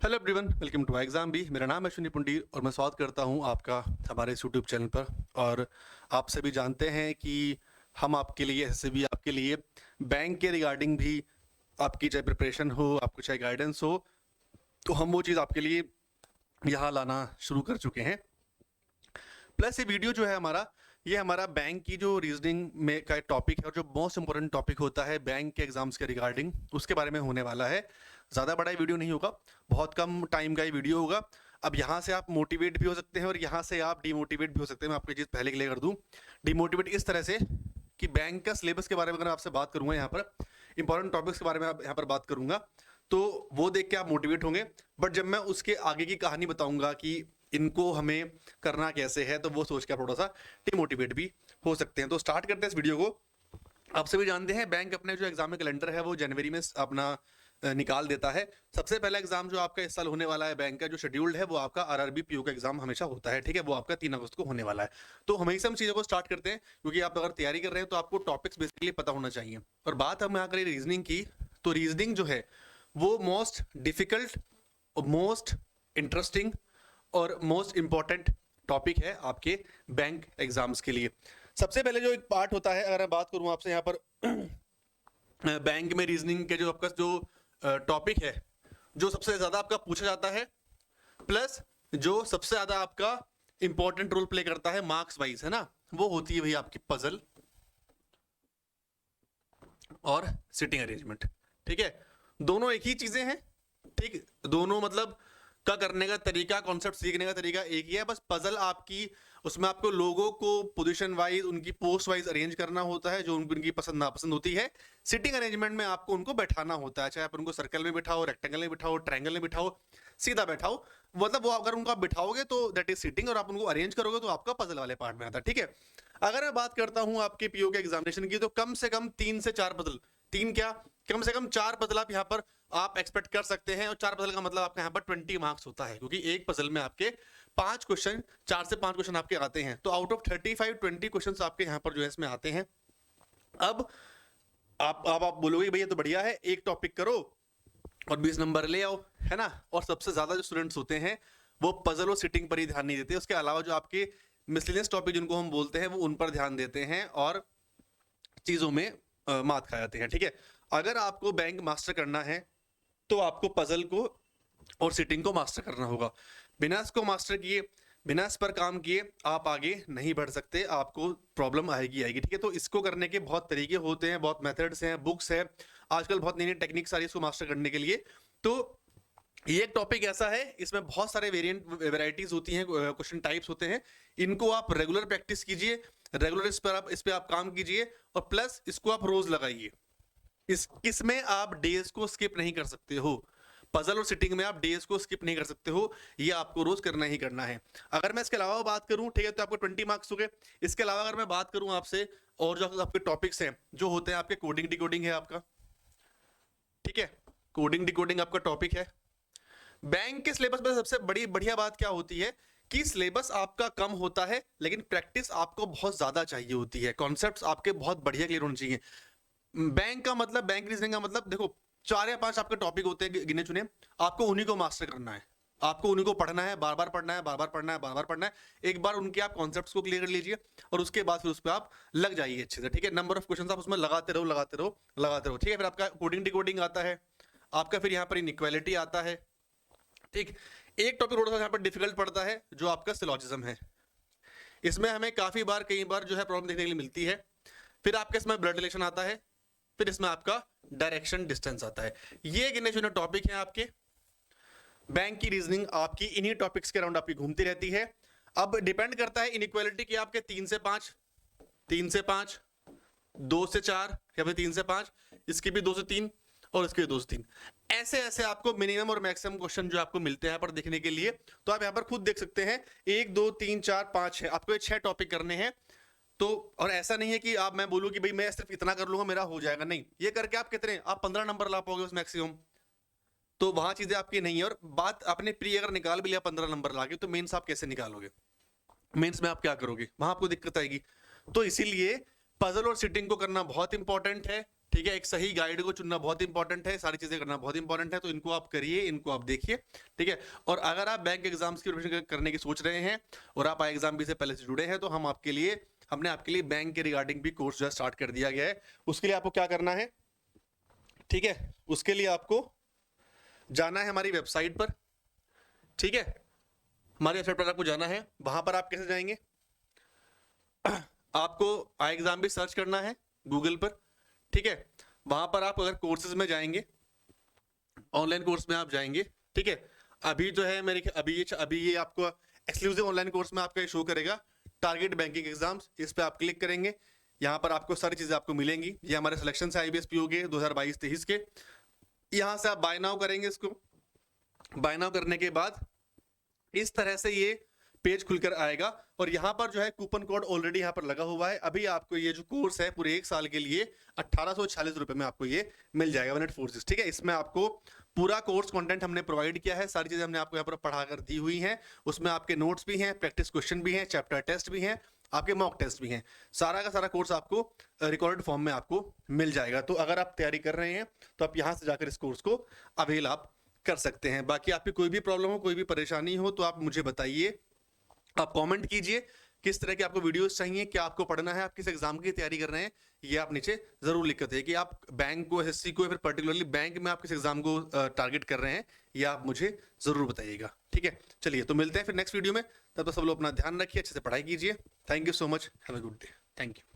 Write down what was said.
Hello everyone, welcome to exam B. मेरा नाम है अश्विनी पुंडीर और मैं स्वागत करता हूं आपका हमारे इस यूट्यूब चैनल पर। और आप सभी जानते हैं कि हम आपके लिए ऐसे भी आपके लिए बैंक के रिगार्डिंग भी आपकी चाहे प्रिपरेशन हो, आपको चाहे गाइडेंस हो, तो हम वो चीज़ आपके लिए यहाँ लाना शुरू कर चुके हैं। प्लस ये वीडियो जो है ये हमारा बैंक की जो रीजनिंग में का टॉपिक है और जो मोस्ट इंपॉर्टेंट टॉपिक होता है बैंक के एग्जाम्स के रिगार्डिंग, उसके बारे में होने वाला है। ज़्यादा बड़ा वीडियो नहीं होगा, बहुत कम टाइम का ही वीडियो होगा। अब यहाँ से आप मोटिवेट भी हो सकते हैं और यहाँ से आप डिमोटिवेट भी हो सकते हैं। मैं आपको चीज़ पहले क्लियर कर दूँ। डिमोटिवेट इस तरह से कि बैंक का सिलेबस के बारे में अगर आपसे बात करूँगा, यहाँ पर इंपॉर्टेंट टॉपिक्स के बारे में यहाँ पर बात करूँगा, तो वो देख के आप मोटिवेट होंगे। बट जब मैं उसके आगे की कहानी बताऊंगा कि इनको हमें करना कैसे है, तो वो सोच के आप थोड़ा सा डिमोटिवेट भी हो सकते हैं। तो स्टार्ट करते हैं इस वीडियो को। आप सभी जानते हैं बैंक अपने जो एग्जाम में कैलेंडर है वो जनवरी में अपना निकाल देता है। सबसे पहला एग्जाम जो आपका इस साल होने वाला है बैंक का जो शेड्यूल्ड है, वो आपका आरआरबी पीओ का एग्जाम हमेशा होता है। ठीक है, वो आपका 3 अगस्त को होने वाला है। तो हमेशा हम चीज़ों को स्टार्ट करते हैं क्योंकि आप अगर तैयारी कर रहे हैं तो आपको टॉपिक्स बेसिकली पता होना चाहिए। और बात हम यहाँ करें रीजनिंग की, तो रीजनिंग जो है वो मोस्ट डिफिकल्ट, मोस्ट इंटरेस्टिंग और मोस्ट इंपॉर्टेंट टॉपिक है आपके बैंक एग्जाम्स के लिए। सबसे पहले जो एक पार्ट होता है, अगर मैं बात करूं आपसे यहाँ पर बैंक में रीजनिंग के जो आपका जो टॉपिक है, जो सबसे ज्यादा आपका पूछा जाता है, प्लस जो सबसे ज्यादा आपका इंपॉर्टेंट रोल प्ले करता है मार्क्स वाइज, है ना, वो होती है भाई आपकी पजल और सिटिंग अरेंजमेंट। ठीक है, दोनों एक ही चीजें हैं। ठीक, दोनों मतलब का करने का तरीका, कॉन्सेप्ट सीखने का तरीका एक ही है। बस पजल आपकी, उसमें आपको लोगों को पोजीशन वाइज, उनकी पोस्ट वाइज अरेंज करना होता है जो उनकी पसंद नापसंद होती है। सिटिंग अरेंजमेंट में आपको उनको बैठाना होता है, चाहे आप उनको सर्कल में बिठाओ, रेक्टेंगल में बिठाओ, ट्रायंगल में बिठाओ, सीधा बैठाओ, मतलब वो अगर उनको आप बिठाओगे तो दैट इज सिटिंग, और आप उनको अरेंज करोगे तो आपका पजल वाले पार्ट में आता है। ठीक है, अगर मैं बात करता हूं आपके पीओ के एग्जामिनेशन की, तो कम से कम 3 से 4 पजल, तीन क्या, कम से कम 4 पजल आप यहाँ पर आप एक्सपेक्ट कर सकते हैं। और 4 पजल का मतलब आपका यहाँ पर 20 मार्क्स होता है, क्योंकि एक पजल में आपके 5 क्वेश्चन, 4 से 5 क्वेश्चन आपके आते हैं। तो आउट ऑफ 35 20 क्वेश्चन आपके यहाँ पर जो है इसमें आते हैं। अब आप बोलोगे भैया तो बढ़िया है, एक टॉपिक करो और 20 नंबर ले आओ, है ना। और सबसे ज्यादा जो स्टूडेंट्स होते हैं वो पजल और सिटिंग पर ही ध्यान नहीं देते, उसके अलावा जो आपके मिसलेनियस टॉपिक जिनको हम बोलते हैं वो उन पर ध्यान देते हैं और चीजों में मात खा जाते हैं। ठीक है, अगर आपको बैंक मास्टर करना है तो आपको पजल को और सिटिंग को मास्टर करना होगा। बिना इसको मास्टर किए, बिना इस पर काम किए आप आगे नहीं बढ़ सकते, आपको प्रॉब्लम आएगी आएगी। ठीक है, तो इसको करने के बहुत तरीके होते हैं, बहुत मेथड्स हैं, बुक्स है, आजकल बहुत नई नई टेक्निक्स आ रही है इसको मास्टर करने के लिए। तो ये एक टॉपिक ऐसा है, इसमें बहुत सारे वेरिएंट वेराइटीज होती हैं, क्वेश्चन टाइप्स होते हैं। इनको आप रेगुलर प्रैक्टिस कीजिए, रेगुलर इस पे आप काम कीजिए, और प्लस इसको आप रोज लगाइए। इसमें आप डेज को स्किप नहीं कर सकते हो। पजल और सिटिंग में आप डेज को स्किप नहीं कर सकते हो, ये आपको रोज करना ही करना है। अगर मैं इसके अलावा बात करूं, ठीक है, तो आपको 20 मार्क्स हो गए। इसके अलावा अगर मैं बात करूं आपसे, और जो आपके टॉपिक्स हैं जो होते हैं, आपके कोडिंग डिकोडिंग है आपका। ठीक है, कोडिंग डिकोडिंग आपका टॉपिक है। बैंक के सिलेबस में सबसे बड़ी बढ़िया बात क्या होती है कि सिलेबस आपका कम होता है, लेकिन प्रैक्टिस आपको बहुत ज्यादा चाहिए होती है, कॉन्सेप्ट्स आपके बहुत बढ़िया क्लियर होने चाहिए। बैंक का मतलब, बैंक रीजनिंग का मतलब, देखो 4 या 5 आपके टॉपिक होते हैं गिने चुने, आपको उन्हीं को मास्टर करना है, आपको उन्हीं को पढ़ना है, बार बार पढ़ना है, बार बार पढ़ना है, बार बार पढ़ना है। एक बार उनके आप कॉन्सेप्ट्स को क्लियर कर लीजिए और उसके बाद फिर उस पर आप लग जाइए अच्छे से। ठीक है, नंबर ऑफ क्वेश्चन आप उसमें लगाते रहो लगाते रहो लगाते रहो। ठीक है, फिर आपका कोडिंग डिकोडिंग आता है आपका, फिर यहाँ पर इनइक्वालिटी आता है। ठीक, एक टॉपिक थोड़ा सा यहाँ पर डिफिकल्ट पड़ता है जो आपका सिलॉजिज्म है, इसमें हमें काफी बार कई बार जो है प्रॉब्लम देखने के लिए मिलती है। फिर आपके इसमें ब्लड रिलेशन आता है, फिर इसमें आपका डायरेक्शन डिस्टेंस आता है। ये गिने चुने टॉपिक हैं आपके। बैंक की रीजनिंग आपकी इन्हीं टॉपिक्स के अराउंड आपकी घूमती रहती है। अब डिपेंड करता है इनइक्वालिटी की, आपके 3 से 5, 3 से 5, 2 से 4, या फिर 3 से 5, इसकी भी 2 से 3, और इसके 2 से 3। ऐसे ऐसे आपको मिनिमम और मैक्सिमम क्वेश्चन जो आपको मिलते हैं यहाँ पर देखने के लिए। तो आप यहाँ पर खुद देख सकते हैं, 1 2 3 4 5 है, आपको ये 6 टॉपिक करने हैं। तो और ऐसा नहीं है कि आप, मैं बोलूं कि भाई मैं सिर्फ इतना कर लूंगा मेरा हो जाएगा, नहीं, ये करके आप कितने, आप 15 नंबर ला पाओगे उस मैक्सिमम, तो वहां चीजें आपकी नहीं है। और बात आपने प्री अगर निकाल भी लिया 15 नंबर लाके, तो मेंस आप कैसे निकालोगे, मेंस में आप क्या करोगे, वहां आपको दिक्कत आएगी। तो इसीलिए पजल और सिटिंग को करना बहुत इंपॉर्टेंट है। ठीक है, एक सही गाइड को चुनना बहुत इंपॉर्टेंट है, सारी चीजें करना बहुत इंपॉर्टेंट है, तो इनको आप करिए, इनको आप देखिए। ठीक है, और अगर आप बैंक एग्जाम्स की प्रिपरेशन करने की सोच रहे हैं और आप आई एग्जाम भी से पहले से जुड़े हैं, तो हमने आपके लिए बैंक के रिगार्डिंग भी कोर्स जो है स्टार्ट कर दिया गया है। उसके लिए आपको क्या करना है, ठीक है, उसके लिए आपको जाना है हमारी वेबसाइट पर। ठीक है, हमारी वेबसाइट पर आपको जाना है। वहां पर आप कैसे जाएंगे, आपको आई एग्जाम भी सर्च करना है गूगल पर। ठीक है, वहां पर आप अगर कोर्सेज में जाएंगे, ऑनलाइन कोर्स में आप जाएंगे। ठीक है, अभी जो है मेरे अभी ये आपको एक्सक्लूसिव ऑनलाइन कोर्स में आपका शो करेगा टारगेट बैंकिंग एग्जाम्स। इस पे आप क्लिक करेंगे, यहाँ पर आपको सारी चीजें आपको मिलेंगी। ये हमारे सिलेक्शन है IBS PO के 2022-23 के। यहाँ से आप बाय नाउ करेंगे, इसको बाय नाउ करने के बाद इस तरह से ये पेज खुलकर आएगा और यहाँ पर जो है कूपन कोड ऑलरेडी यहाँ पर लगा हुआ है। अभी आपको ये जो कोर्स है पूरे 1 साल के लिए 1846 रुपए में आपको ये मिल जाएगा 1846। ठीक है, इसमें आपको पूरा कोर्स कंटेंट हमने प्रोवाइड किया है, सारी चीजें हमने आपको यहाँ पर पढ़ा कर दी हुई हैं। उसमें आपके नोट्स भी हैं, प्रैक्टिस क्वेश्चन भी हैं, चैप्टर टेस्ट भी हैं, आपके मॉक टेस्ट भी हैं। सारा का सारा कोर्स आपको रिकॉर्डेड फॉर्म में आपको मिल जाएगा। तो अगर आप तैयारी कर रहे हैं तो आप यहाँ से जाकर इस कोर्स को अवेल आप कर सकते हैं। बाकी आपकी कोई भी प्रॉब्लम हो, कोई भी परेशानी हो, तो आप मुझे बताइए, आप कमेंट कीजिए किस तरह के आपको वीडियोस चाहिए, क्या आपको पढ़ना है, आप किस एग्जाम की तैयारी कर रहे हैं, ये आप नीचे जरूर लिख कर दे कि आप बैंक को, SSC को, या फिर पर्टिकुलरली बैंक में आप किस एग्जाम को टारगेट कर रहे हैं, ये आप मुझे जरूर बताइएगा। ठीक है, चलिए तो मिलते हैं फिर नेक्स्ट वीडियो में। तब तक सब लोग अपना ध्यान रखिए, अच्छे से पढ़ाई कीजिए। Thank you so much, have a good day. Thank you.